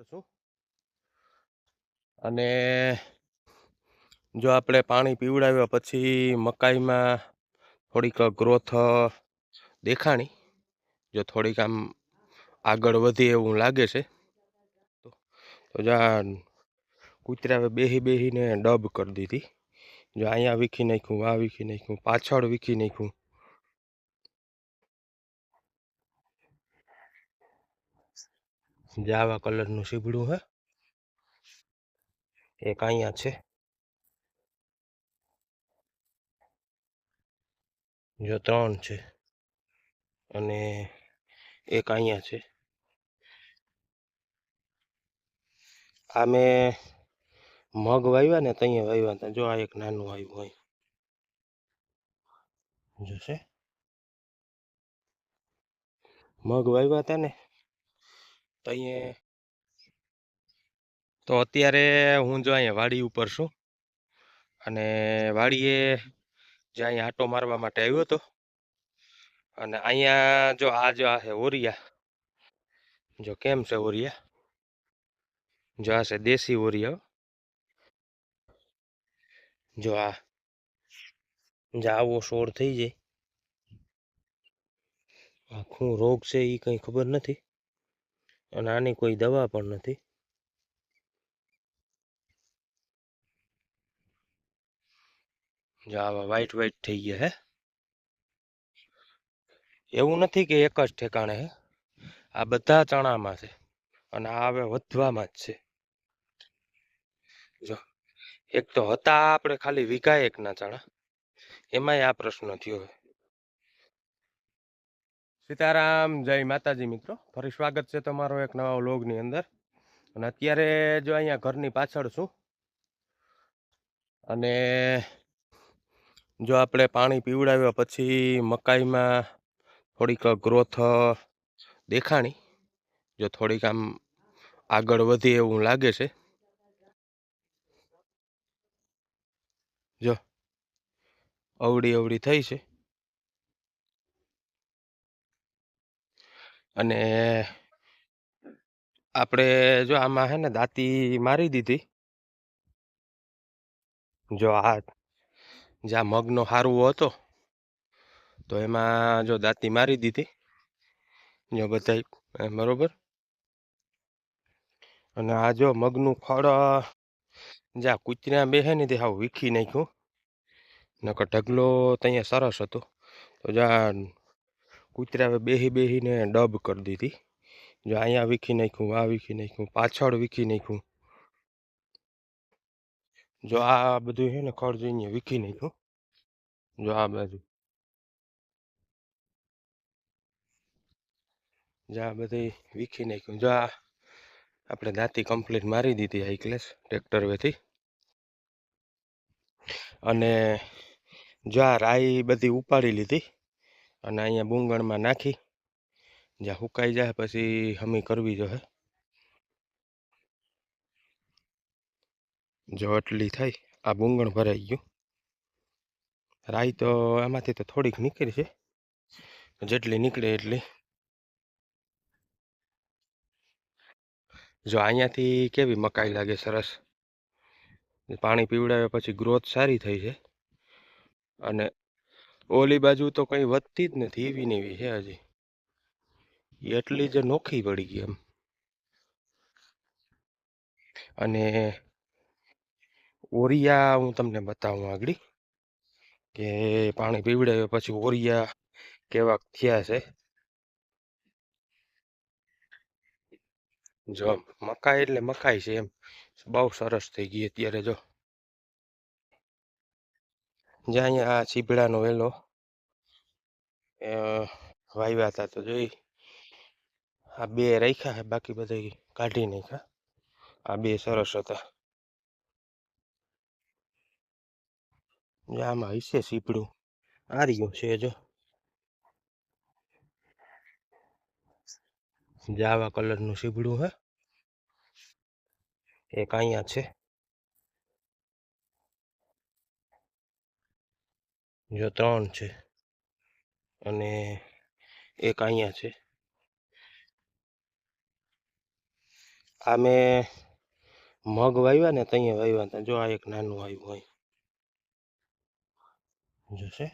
છું અને જો આપણે પાણી પીવડાવ્યા પછી મકાઈમાં થોડીક ગ્રોથ દેખાણી, જો થોડીક આમ આગળ વધી એવું લાગે છે તો જ્યાં કૂતરાએ બેહીને ડબ કરી દીધી. જો અહીંયા વીખી નાખ્યું, આ વીખી નાખ્યું, પાછળ વીખી નાખ્યું. જાવા કલરનું સીબડું હે, એક અહીંયા છે, જો 3 છે અને એક અહીંયા છે. આ મેં મગ વાવ્યા ને ત્યાં વાવ્યા હતા. જો આ એક નાનું આવ્યું હોય જોશે, મગ વાવ્યા હતા ને ત્યાં. તો અત્યારે હું જો અહીંયા વાડી ઉપર છું અને વાડીએ જે અહીંયા આટો મારવા માટે આવ્યો હતો. અને અહીંયા જો આ છે ઓરિયા, જો કેમ છે ઓરિયા, જો આ છે દેશી ઓરિયા. જો આ આવો છોડ થઈ જાય, આખું રોગ છે એ કંઈ ખબર નથી અને આની કોઈ દવા પણ નથી. જો આવા વ્હાઈટ થઈ ગયા હે. એવું નથી કે એક જ ઠેકાણે હે, આ બધા ચણામાં છે અને આ હવે વધવામાં જ છે. જો એક તો હતા આપણે ખાલી વીઘા એકના ચણા, એમાંય આ પ્રશ્ન થયો. સીતારામ, જય માતાજી મિત્રો, ફરી સ્વાગત છે તમારો એક નવા વ્લોગની અંદર. અને અત્યારે જો અહીંયા ઘરની પાછળ છું અને જો આપણે પાણી પીવડાવ્યા પછી મકાઈમાં થોડીક ગ્રોથ દેખાણી, જો થોડીક આમ આગળ વધી એવું લાગે છે. જો અવળી થઈ છે અને આપણે જો આમાં હે ને દાંતી મારી દીધી. જો આ જ્યાં મગનો હારવો હતો તો એમાં જો દાંતી મારી દીધી, જો બધાય બરોબર. અને આ જો મગનું ખડ જ્યાં કૂતરા બેસે ને તે હાવ વીખી નાખ્યું, નકર ઢગલો ત્યાં સરસ હતો. તો જ્યાં કૂતરાએ બેહીને ડબ કરી દીધી. જો અહીંયા વીખી નાખ્યું, આ વીખી નાખ્યું, પાછળ વીખી નાખ્યું. જો આ બધું છે ને ખડ જોઈને વીખી નાખ્યું. જો આ બાજુ, જો આ બધી વીખી નાખ્યું. જો આ આપણે દાંતી કમ્પ્લીટ મારી દીધી હાઈક્લેસ ટ્રેક્ટર વેથી. અને જો આ રાઈ બધી ઉપાડી લીધી અને અહીંયા બુંગણમાં નાખી, જ્યાં સુકાઈ જાય પછી હમી કરવી જોઈએ. જો એટલી થઈ, આ બુંગણ ભરાઈ ગયું. રાઈ તો આમાંથી તો થોડીક નીકળી છે, જેટલી નીકળે એટલી. જો અહીંયાથી કેવી મકાઈ લાગે, સરસ. પાણી પીવડાવ્યા પછી ગ્રોથ સારી થઈ છે અને ઓલી બાજુ તો કંઈ વધતી જ નથી, એવી ને એવી છે હજી. એટલી જ નોખી પડી ગઈ એમ. અને ઓરિયા હું તમને બતાવું આગળ કે પાણી પીવડાવ્યા પછી ઓરિયા કેવાક થયા છે. જો મકાઈ એટલે મકાઈ છે એમ, બહુ સરસ થઈ ગઈ અત્યારે. જો જ્યાં અહીંયા ચીભડાનો વેલો વાવ્યા હતા તો જોઈ આ બે રાખ્યા છે, બાકી બધા કાઢી નાખ્યા. આ બે સરસ હતા. આમાં હશે સીપડું, આ રહ્યું છે. જો જાવા કલરનું સીપડું હે, એક અહીંયા છે, જો 3 છે અને એક અહીંયા છે. આ મેં મગ વાવ્યા ને ત્યાં વાવ્યા હતા. જો આ એક નાનું આવ્યું હોય જોશે.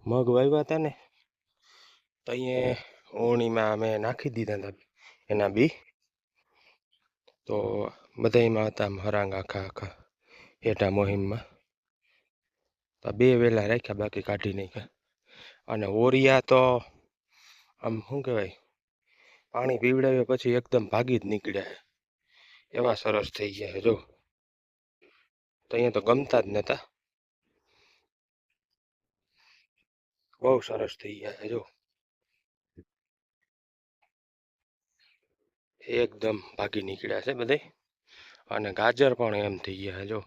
મગ વાવ્યા હતા ને ત્યાં ઓણીમાં અમે નાખી દીધા હતા એના બી. તો બધામાં હતા હરાંગ આખા આખા હેઠા મોહિમમાં. તો બે વેલા રાખ્યા, બાકી કાઢી નાખ્યા. અને ઓરિયા તો આમ શું કહેવાય, પાણી પીવડાવ્યા પછી એકદમ ભાગી જ નીકળ્યા, એવા સરસ થઈ ગયા જો. તો અહીંયા તો ગમતા જ નતા, બહુ સરસ થઈ ગયા જો. એકદમ ભાગી નીકળ્યા છે બધે. અને ગાજર પણ એમ થઈ ગયા જો.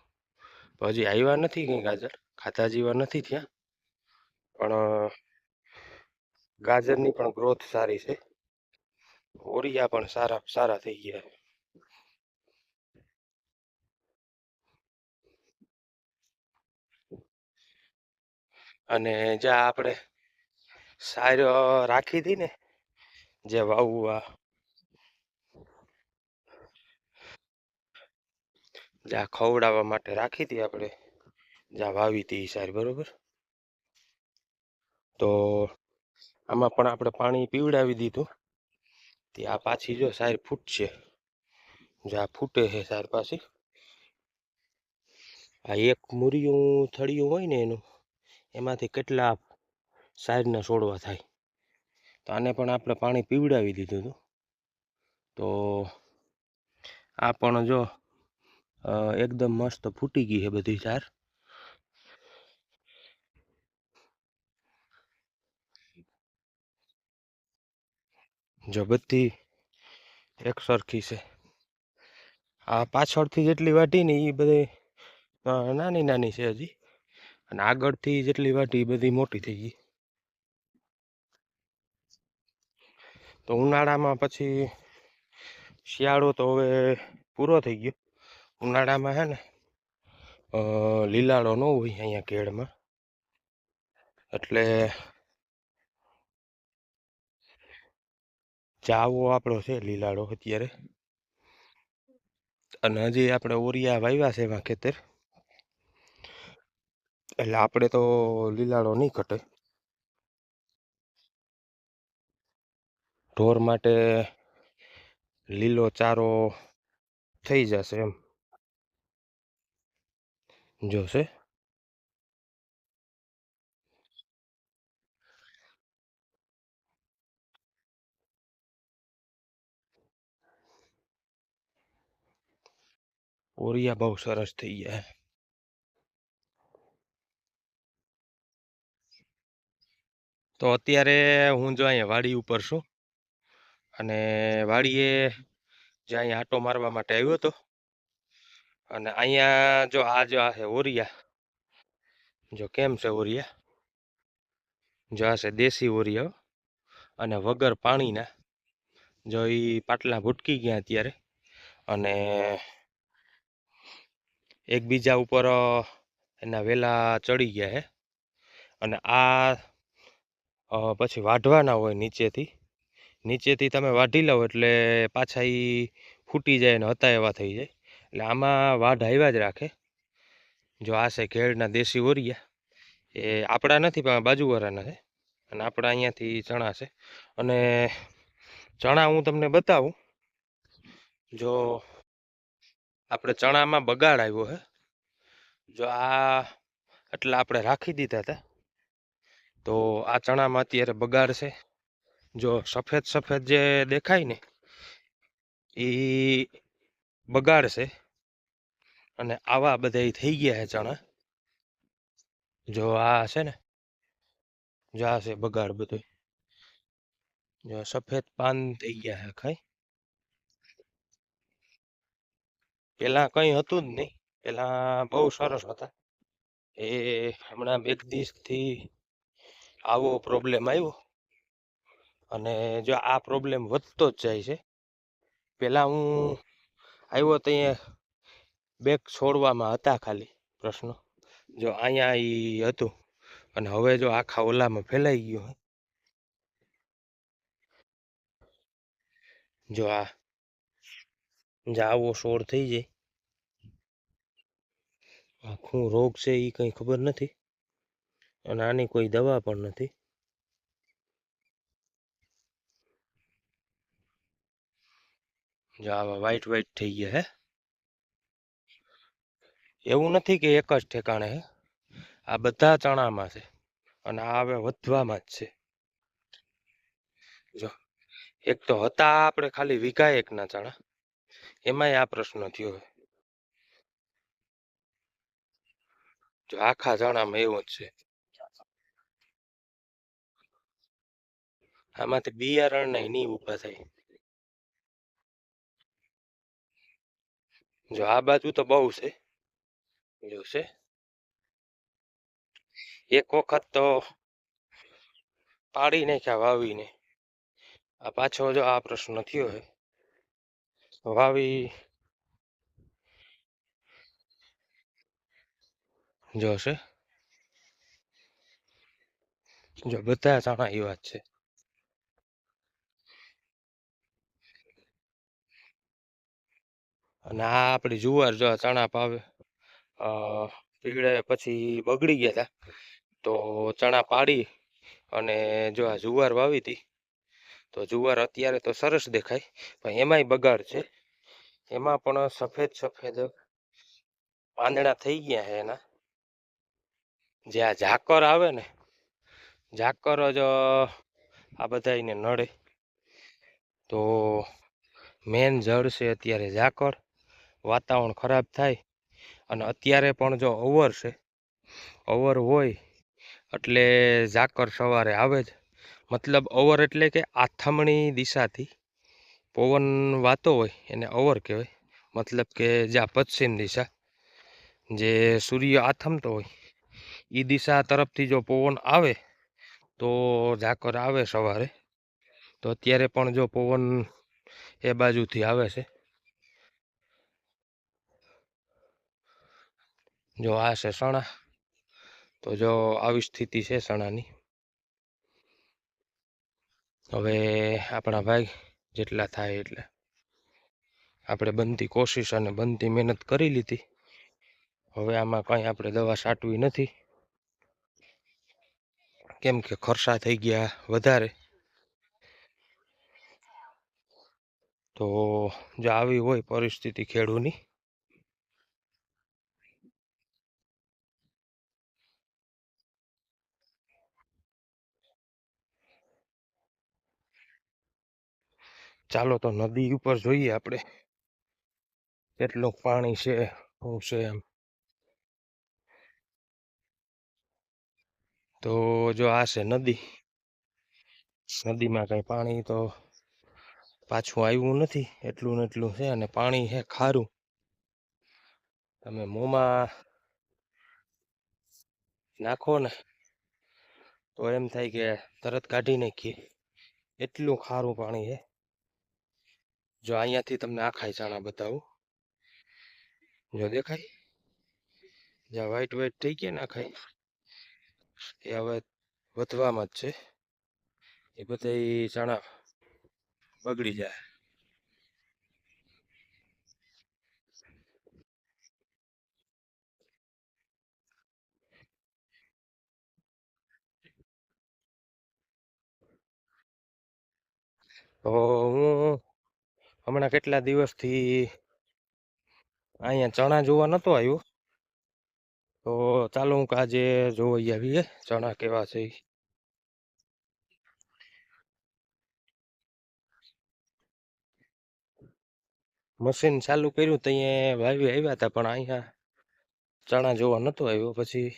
હજી આવ્યા નથી કંઈ ગાજર, ખાધા જેવા નથી થયા, પણ ગાજરની પણ ગ્રોથ સારી છે. ઓરિયા પણ સારા સારા થઈ ગયા. અને જ્યાં આપણે સાર રાખી હતી ને, જે વાવવા જ્યાં ખવડાવવા માટે રાખી હતી આપણે, જ્યાં વાવી હતી સાર, બરોબર. તો આમાં પણ આપણે પાણી પીવડાવી દીધું. ત્યાં પાછી જો સાર ફૂટશે, જ્યાં ફૂટે છે સાર પાછી. આ એક મૂરિયું થળિયું હોય ને એનું, એમાંથી કેટલા સારના છોડવા થાય. તો આને પણ આપણે પાણી પીવડાવી દીધું હતું. તો આ પણ જો એકદમ મસ્ત ફૂટી ગઈ છે બધી સાર. જો બધી એક સરખી છે. આ પાછળથી જેટલી વાટી ને એ બધી નાની નાની છે હજી. અને આગળથી જેટલી વાટી એ બધી મોટી થઈ ગઈ. તો ઉનાળામાં પછી શિયાળો તો હવે પૂરો થઈ ગયો. ઉનાળામાં હે ને લીલાળો ન હોય અહીંયા કેળમાં, એટલે જાવો આપણો છે લીલાળો અત્યારે. અને હજી આપણે ઓરિયા વાવ્યા છે એમાં ખેતર, એટલે આપણે તો લીલાળો નહીં ઘટે. ઢોર માટે લીલો ચારો થઈ જશે એમ જોશે. ઓરિયા બહુ સરસ થઈ ગયા. તો અત્યારે હું જો અહીંયા વાડી ઉપર છું, અને વાડીએ જે અહીંયા આટો મારવા માટે આવ્યો હતો. અને અહીંયા જો આ છે ઓરિયા, જો કેમ છે ઓરિયા, જો આ છે દેશી ઓરિયા. અને વગર પાણીના, જો એ પાટલા ભૂટકી ગયા અત્યારે. અને એકબીજા ઉપર એના વેલા ચડી ગયા છે. અને આ પછી વાઢવાના હોય નીચેથી તમે વાઢી લો એટલે પાછા એ ફૂટી જાય ને હતા એવા થઈ જાય. એટલે આમાં વાઢ આવ્યા જ રાખે. જો આ છે ઘેડના દેશી ઓરિયા, એ આપણા નથી પણ બાજુવાળાના છે. અને આપણા અહીંયાથી ચણા છે. અને ચણા હું તમને બતાવું. જો આપણે ચણામાં બગાડ આવ્યો છે. જો આ એટલે આપણે રાખી દીધા હતા. તો આ ચણામાં અત્યારે બગાડ છે. જો સફેદ સફેદ જે દેખાય ને એ બગાડ છે. અને આવા બધા થઈ ગયા છે ચણા. જો આ છે ને, જો આ છે બગાડ બધું. જો સફેદ પાન થઈ ગયા છે ખાઈ. પેલા કઈ હતું જ નહીં, પેલા બહુ સરસ હતા. એ હમણાં બે દિવસથી આવો પ્રોબ્લેમ આવ્યો. અને જો આ પ્રોબ્લેમ વધતો જ જાય છે. પેલા હું આવ્યો ત્યાં બેગ છોડવામાં હતા ખાલી પ્રશ્ન, જો અહીંયા એ હતું. અને હવે જો આખા ઓલામાં ફેલાઈ ગયો. જો આ આવો છોડ થઈ જાય, આખું રોગ છે એ કંઈ ખબર નથી, અને આની કોઈ દવા પણ નથી. જો આવા વ્હાઈટ વ્હાઈટ થઈ ગયા હે. એવું નથી કે એક જ ઠેકાણે હે, આ બધા ચણામાં છે, અને આ હવે વધવામાં જ છે. જો એક તો હતા આપણે ખાલી વીઘા એકના ચણા, એમાંય આ પ્રશ્ન થયો. જો આખા ચણામાં એવું જ છે. આમાંથી બિયારણ નહીં ઊભા થાય. જો આ બાજુ તો બહુ છે, જો છે એક વખત તો પાડી નાખ્યા વાવીને. આ પાછો જો આ પ્રશ્ન થયો હે. વાવી જોશે, જો બધા ચણા એવા જ છે. અને આ આપણી જુવાર જો ચણા પાવે પીગળે પછી બગડી ગયા હતા, તો ચણા પાડી અને જો આ જુવાર વાવી હતી, તો જુવાર અત્યારે તો સરસ દેખાય, પણ એમાંય બગાડ છે. એમાં પણ સફેદ સફેદ પાંદડા થઈ ગયા છે એના. જે આ ઝાકર આવે ને, ઝાકર જ આ બધા એને નડે. તો મેન જળ છે અત્યારે ઝાકર. વાતાવરણ ખરાબ થાય, અને અત્યારે પણ જો અવર છે, અવર હોય એટલે ઝાકર સવારે આવે જ. મતલબ અવર એટલે કે આથમણી દિશાથી પવન વાતો હોય એને અવર કહેવાય. મતલબ કે જ્યાં પશ્ચિમ દિશા, જે સૂર્ય આથમતો હોય એ દિશા તરફથી જો પવન આવે તો ઝાકર આવે સવારે. તો અત્યારે પણ જો પવન એ બાજુથી આવે છે. જો આ છે ચણા, તો જો આવી સ્થિતિ છે ચણાની. હવે આપણા ભાઈ જેટલા થાય એટલે આપણે બનતી કોશિશ અને બનતી મહેનત કરી લીધી. હવે આમાં કંઈ આપણે દવા છાંટવી નથી, કેમ કે ખર્ચા થઈ ગયા વધારે. તો જો આવી હોય પરિસ્થિતિ ખેડૂની, ચાલો તો નદી ઉપર જોઈએ આપણે કેટલું પાણી છે, શું છે એમ. તો જો આ છે નદી, નદીમાં કંઈ પાણી તો પાછું આવ્યું નથી, એટલું ને એટલું છે. અને પાણી છે ખારું, તમે મોંમાં નાખો ને તો એમ થાય કે તરત કાઢી નાખીએ, એટલું ખારું પાણી છે. જો અહીંયાથી તમને આખાય ચણા બતાવું, જો દેખાય, જ્યાં વ્હાઈટ વ્હાઈટ થઈ ગયા ને આખાય, એ હવે વધવામાં જ છે. એ બધા ચણા બગડી જાય. તો હું હમણાં કેટલા દિવસથી અહીંયા ચણા જોવા નતો આવ્યો, તો ચાલો હું આજે જોઈ આવીએ ચણા કેવા છે. મશીન ચાલુ કર્યું તો અહીંયા વાવી આવ્યા હતા, પણ અહીંયા ચણા જોવા નતો આવ્યો. પછી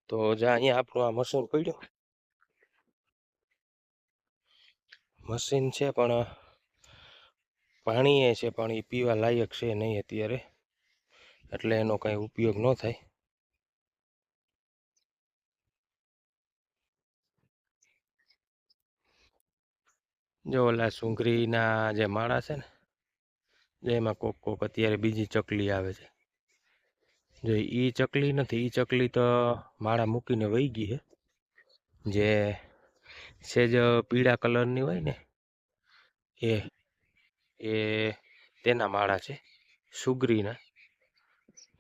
તો જ્યાં અહીંયા આપણું આ મશીન પડ્યું, મશીન છે પણ પાણી એ છે, પણ એ પીવા લાયક છે નહીં અત્યારે, એટલે એનો કાંઈ ઉપયોગ ન થાય. જો ઓલા સુંગરીના જે માળા છે ને, જેમાં કોક કોક અત્યારે બીજી ચકલી આવે છે. જો એ ચકલી નથી, એ ચકલી તો માળા મૂકીને વહી ગઈ છે. જે સેજ પીળા કલરની હોય ને એ એ તેના માળા છે, સુગરીના.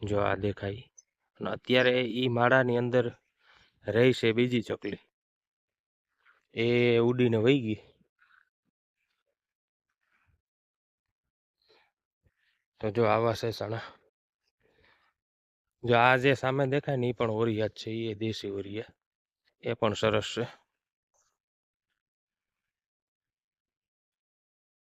જો આ દેખાય, અને અત્યારે એ માળાની અંદર રહી છે બીજી ચકલી, એ ઉડીને વહી ગઈ. તો જો આવા છે ચણા. જો આ જે સામે દેખાય ને એ પણ ઓરિયા જ છે, એ દેશી ઓરિયા, એ પણ સરસ છે.